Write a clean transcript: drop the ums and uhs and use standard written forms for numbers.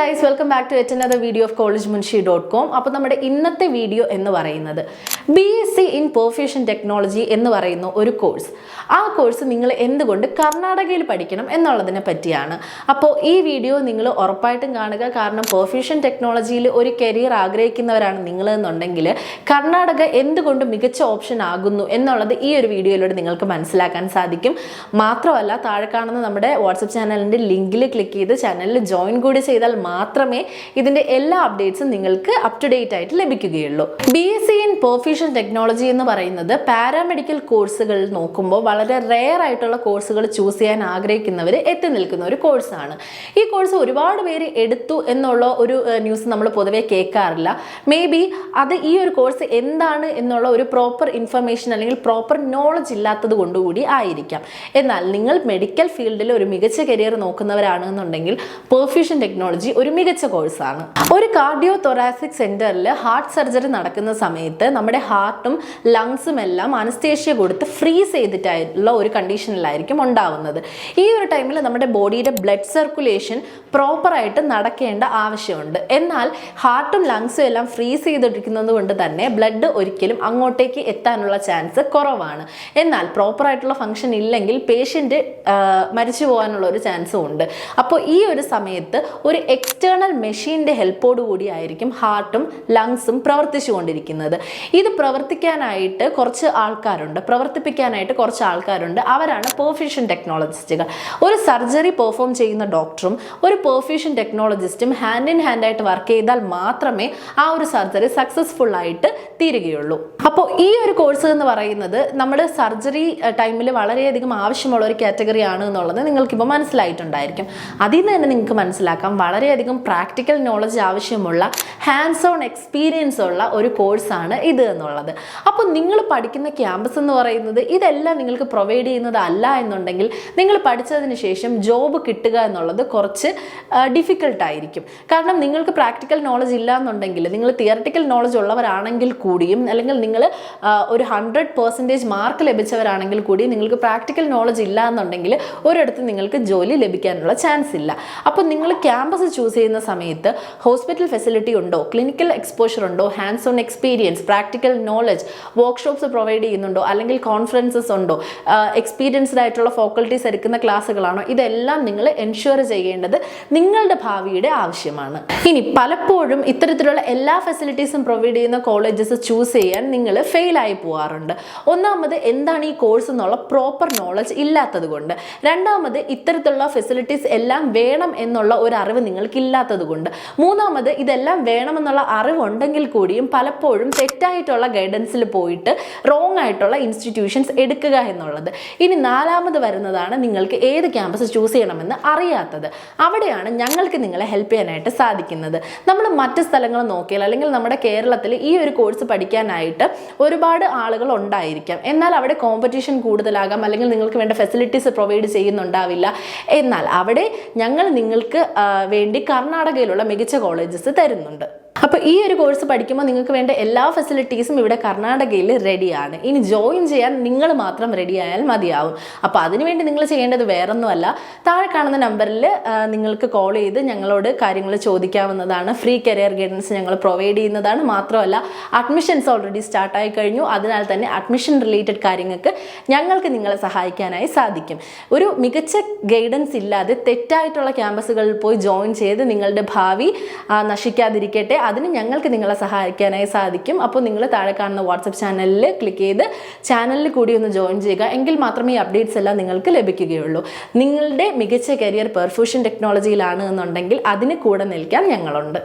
guys, welcome back to yet another video of collegemunshi.com. അപ്പോൾ നമ്മുടെ ഇന്നത്തെ വീഡിയോ എന്ന് പറയുന്നത് BSc in Perfusion Technology എന്ന് പറയുന്ന ഒരു കോഴ്സ്. ആ കോഴ്സ് നിങ്ങൾ എന്തുകൊണ്ട് കർണാടകയിൽ പഠിക്കണം എന്നുള്ളതിനെ പറ്റിയാണ്. അപ്പോൾ ഈ വീഡിയോ നിങ്ങൾ ഉറപ്പായിട്ടും കാണുക. കാരണം പെർഫ്യൂഷൻ ടെക്നോളജിയിൽ ഒരു കരിയർ ആഗ്രഹിക്കുന്നവരാണ് നിങ്ങൾ എന്നുണ്ടെങ്കിൽ കർണാടക എന്തുകൊണ്ട് മികച്ച ഓപ്ഷൻ ആകുന്നു എന്നുള്ളത് ഈ ഒരു വീഡിയോയിലൂടെ നിങ്ങൾക്ക് മനസ്സിലാക്കാൻ സാധിക്കും. മാത്രമല്ല താഴെ കാണുന്ന നമ്മുടെ വാട്സപ്പ് ചാനലിൻ്റെ ലിങ്കിൽ ക്ലിക്ക് ചെയ്ത് ചാനലിൽ ജോയിൻ കൂടി ചെയ്താൽ മാത്രമേ ഇതിൻ്റെ എല്ലാ അപ്ഡേറ്റ്സും നിങ്ങൾക്ക് അപ് ടു ഡേറ്റ് ആയിട്ട് ലഭിക്കുകയുള്ളൂ. BSc in Perfusion Technology എന്ന് പറയുന്നത് പാരാമെഡിക്കൽ കോഴ്സുകൾ നോക്കുമ്പോൾ വളരെ റെയർ ആയിട്ടുള്ള കോഴ്സുകൾ ചൂസ് ചെയ്യാൻ ആഗ്രഹിക്കുന്നവർ എത്തി നിൽക്കുന്ന ഒരു കോഴ്സാണ്. ഈ കോഴ്സ് ഒരുപാട് പേര് എടുത്തു എന്നുള്ള ഒരു ന്യൂസ് നമ്മൾ പൊതുവേ കേൾക്കാറില്ല. മേ ബി അത് ഈ ഒരു കോഴ്സ് എന്താണ് എന്നുള്ള ഒരു പ്രോപ്പർ ഇൻഫർമേഷൻ അല്ലെങ്കിൽ പ്രോപ്പർ നോളജ് ഇല്ലാത്തത് കൊണ്ടുകൂടി ആയിരിക്കാം. എന്നാൽ നിങ്ങൾ മെഡിക്കൽ ഫീൽഡിൽ ഒരു മികച്ച കരിയർ നോക്കുന്നവരാണെന്നുണ്ടെങ്കിൽ പെർഫ്യൂഷൻ ടെക്നോളജി ഒരു മികച്ച കോഴ്സാണ്. ഒരു കാർഡിയോ തൊറാസിക് സെന്ററിൽ ഹാർട്ട് സർജറി നടക്കുന്ന സമയത്ത് നമ്മുടെ ഹാർട്ടും ലങ്സും എല്ലാം അനസ്തേഷ്യ കൊടുത്ത് ഫ്രീസ് ചെയ്തിട്ടായിട്ടുള്ള ഒരു കണ്ടീഷനിലായിരിക്കും ഉണ്ടാവുന്നത്. ഈ ഒരു ടൈമിൽ നമ്മുടെ ബോഡിയുടെ ബ്ലഡ് സർക്കുലേഷൻ പ്രോപ്പറായിട്ട് നടക്കേണ്ട ആവശ്യമുണ്ട്. എന്നാൽ ഹാർട്ടും ലങ്സും എല്ലാം ഫ്രീസ് ചെയ്തിരിക്കുന്നത് കൊണ്ട് തന്നെ ബ്ലഡ് ഒരിക്കലും അങ്ങോട്ടേക്ക് എത്താനുള്ള ചാൻസ് കുറവാണ്. എന്നാൽ പ്രോപ്പറായിട്ടുള്ള ഫംഗ്ഷൻ ഇല്ലെങ്കിൽ പേഷ്യൻ്റ് മരിച്ചു പോകാനുള്ള ഒരു ചാൻസും ഉണ്ട്. അപ്പോൾ ഈ ഒരു സമയത്ത് ഒരു എക്സ്റ്റേണൽ മെഷീൻ്റെ ഹെൽപ്പോട് കൂടി ആയിരിക്കും ഹാർട്ടും ലങ്സും പ്രവർത്തിച്ചുകൊണ്ടിരിക്കുന്നത്. ഇത് പ്രവർത്തിപ്പിക്കാനായിട്ട് കുറച്ച് ആൾക്കാരുണ്ട്. അവരാണ് പെർഫ്യൂഷൻ ടെക്നോളജിസ്റ്റുകൾ. ഒരു സർജറി പെർഫോം ചെയ്യുന്ന ഡോക്ടറും ഒരു പെർഫ്യൂഷൻ ടെക്നോളജിസ്റ്റും ഹാൻഡ് ഇൻ ഹാൻഡ് ആയിട്ട് വർക്ക് ചെയ്താൽ മാത്രമേ ആ ഒരു സർജറി സക്സസ്ഫുൾ ആയിട്ട് തീരുകയുള്ളൂ. അപ്പോൾ ഈ ഒരു കോഴ്സ് എന്ന് പറയുന്നത് നമ്മുടെ സർജറി ടൈമിൽ വളരെയധികം ആവശ്യമുള്ള ഒരു കാറ്റഗറി ആണ് എന്നുള്ളത് നിങ്ങൾക്കിപ്പോൾ മനസ്സിലായിട്ടുണ്ടായിരിക്കും. അതിൽ നിന്ന് തന്നെ നിങ്ങൾക്ക് മനസ്സിലാക്കാം വളരെയധികം പ്രാക്ടിക്കൽ നോളജ് ആവശ്യമുള്ള ഹാൻഡ്സ് ഓൺ എക്സ്പീരിയൻസ് ഉള്ള ഒരു കോഴ്സാണ് ഇത് എന്നുള്ളത്. അപ്പോൾ നിങ്ങൾ പഠിക്കുന്ന ക്യാമ്പസ് എന്ന് പറയുന്നത് ഇതെല്ലാം നിങ്ങൾക്ക് പ്രൊവൈഡ് ചെയ്യുന്നതല്ല എന്നുണ്ടെങ്കിൽ നിങ്ങൾ പഠിച്ചതിന് ശേഷം ജോബ് കിട്ടുക എന്നുള്ളത് കുറച്ച് ഡിഫിക്കൽട്ടായിരിക്കും. കാരണം നിങ്ങൾക്ക് പ്രാക്ടിക്കൽ നോളജ് ഇല്ല എന്നുണ്ടെങ്കിൽ നിങ്ങൾ തിയററ്റിക്കൽ നോളജ് ഉള്ളവരാണെങ്കിൽ കൂടിയും അല്ലെങ്കിൽ നിങ്ങൾ ഒരു 100% മാർക്ക് ലഭിച്ചവരാണെങ്കിൽ കൂടി നിങ്ങൾക്ക് പ്രാക്ടിക്കൽ നോളജ് ഇല്ല എന്നുണ്ടെങ്കിൽ ഒരിടത്ത് നിങ്ങൾക്ക് ജോലി ലഭിക്കാനുള്ള ചാൻസ് ഇല്ല. അപ്പോൾ നിങ്ങൾ ക്യാമ്പസ് ചൂസ് ചെയ്യുന്ന സമയത്ത് ഹോസ്പിറ്റൽ ഫെസിലിറ്റി ഉണ്ടോ, ക്ലിനിക്കൽ എക്സ്പോഷർ ഉണ്ടോ, hands on experience, practical knowledge, workshops provide ചെയ്യുന്നുണ്ടോ, അല്ലെങ്കിൽ കോൺഫറൻസസ് ഉണ്ടോ, എക്സ്പീരിയൻസ്ഡ് ആയിട്ടുള്ള ഫാക്കൽറ്റീസ് എടുക്കുന്ന ക്ലാസ്സുകളാണോ, ഇതെല്ലാം നിങ്ങൾ എൻഷുർ ചെയ്യേണ്ടത് നിങ്ങളുടെ ഭാവിയുടെ ആവശ്യമാണ്. ഇനി പലപ്പോഴും ഇത്തരത്തിലുള്ള എല്ലാ ഫെസിലിറ്റീസും പ്രൊവൈഡ് ചെയ്യുന്ന കോളേജസ് ചൂസ് ചെയ്യാൻ നിങ്ങൾ ഫെയിലായി പോകാറുണ്ട്. ഒന്നാമത് എന്താണ് ഈ കോഴ്സ് എന്നുള്ള പ്രോപ്പർ നോളജ് ഇല്ലാത്തത് കൊണ്ട്, രണ്ടാമത് ഇത്തരത്തിലുള്ള ഫെസിലിറ്റീസ് എല്ലാം വേണം എന്നുള്ള ഒരു അറിവ് നിങ്ങൾക്ക് ഇല്ലാത്തത് കൊണ്ട്, മൂന്നാമത് ഇതെല്ലാം വേണമെന്നുള്ള അറിവുണ്ടെങ്കിൽ കൂടിയും പലപ്പോഴും തെറ്റായിട്ടുള്ള ഗൈഡൻസിൽ പോയിട്ട് റോങ് ആയിട്ടുള്ള ഇൻസ്റ്റിറ്റ്യൂഷൻസ് എടുക്കുക എന്നുള്ളത്. ഇനി നാലാമത് വരുന്നതാണ് നിങ്ങൾക്ക് ഏത് ക്യാമ്പസ് ചൂസ് ചെയ്യണമെന്ന് അറിയാത്തത്. അവിടെയാണ് ഞങ്ങൾക്ക് നിങ്ങളെ ഹെൽപ്പ് ചെയ്യാനായിട്ട് സാധിക്കുന്നത്. നമ്മൾ മറ്റ് സ്ഥലങ്ങൾ നോക്കിയാൽ അല്ലെങ്കിൽ നമ്മുടെ കേരളത്തിൽ ഈ ഒരു കോഴ്സ് പഠിക്കാനായിട്ട് ഒരുപാട് ആളുകൾ ഉണ്ടായിരിക്കാം. എന്നാൽ അവിടെ കോമ്പറ്റീഷൻ കൂടുതലാകാം, അല്ലെങ്കിൽ നിങ്ങൾക്ക് വേണ്ട ഫെസിലിറ്റീസ് പ്രൊവൈഡ് ചെയ്യുന്നുണ്ടാവില്ല. എന്നാൽ അവിടെ ഞങ്ങൾ നിങ്ങൾക്ക് വേണ്ടി കർണാടകയിലുള്ള മികച്ച കോളേജസ് തരുന്നുണ്ട്. അപ്പോൾ ഈ ഒരു കോഴ്സ് പഠിക്കുമ്പോൾ നിങ്ങൾക്ക് വേണ്ട എല്ലാ ഫെസിലിറ്റീസും ഇവിടെ കർണാടകയിൽ റെഡിയാണ്. ഇനി ജോയിൻ ചെയ്യാൻ നിങ്ങൾ മാത്രം റെഡി ആയാൽ മതിയാവും. അപ്പോൾ അതിനുവേണ്ടി നിങ്ങൾ ചെയ്യേണ്ടത് വേറൊന്നുമല്ല, താഴെ കാണുന്ന നമ്പറിൽ നിങ്ങൾക്ക് കോൾ ചെയ്ത് ഞങ്ങളോട് കാര്യങ്ങൾ ചോദിക്കാവുന്നതാണ്. ഫ്രീ കരിയർ ഗൈഡൻസ് ഞങ്ങൾ പ്രൊവൈഡ് ചെയ്യുന്നതാണ്. മാത്രമല്ല അഡ്മിഷൻസ് ഓൾറെഡി സ്റ്റാർട്ടായി കഴിഞ്ഞു. അതിനാൽ തന്നെ അഡ്മിഷൻ റിലേറ്റഡ് കാര്യങ്ങൾക്ക് ഞങ്ങൾക്ക് നിങ്ങളെ സഹായിക്കാനായി സാധിക്കും. ഒരു മികച്ച ഗൈഡൻസ് ഇല്ലാതെ തെറ്റായിട്ടുള്ള ക്യാമ്പസുകളിൽ പോയി ജോയിൻ ചെയ്ത് നിങ്ങളുടെ ഭാവി നശിക്കാതിരിക്കട്ടെ, അതിന് ഞങ്ങൾക്ക് നിങ്ങളെ സഹായിക്കാനായി സാധിക്കും. അപ്പോൾ നിങ്ങൾ താഴെ കാണുന്ന വാട്സപ്പ് ചാനലിൽ ക്ലിക്ക് ചെയ്ത് ചാനലിൽ കൂടി ഒന്ന് ജോയിൻ ചെയ്യുക. എങ്കിൽ മാത്രമേ ഈ അപ്ഡേറ്റ്സ് എല്ലാം നിങ്ങൾക്ക് ലഭിക്കുകയുള്ളൂ. നിങ്ങളുടെ മികച്ച കരിയർ പെർഫ്യൂഷൻ ടെക്നോളജിയിലാണ് എന്നുണ്ടെങ്കിൽ അതിന് കൂടെ നിൽക്കാൻ ഞങ്ങളുണ്ട്.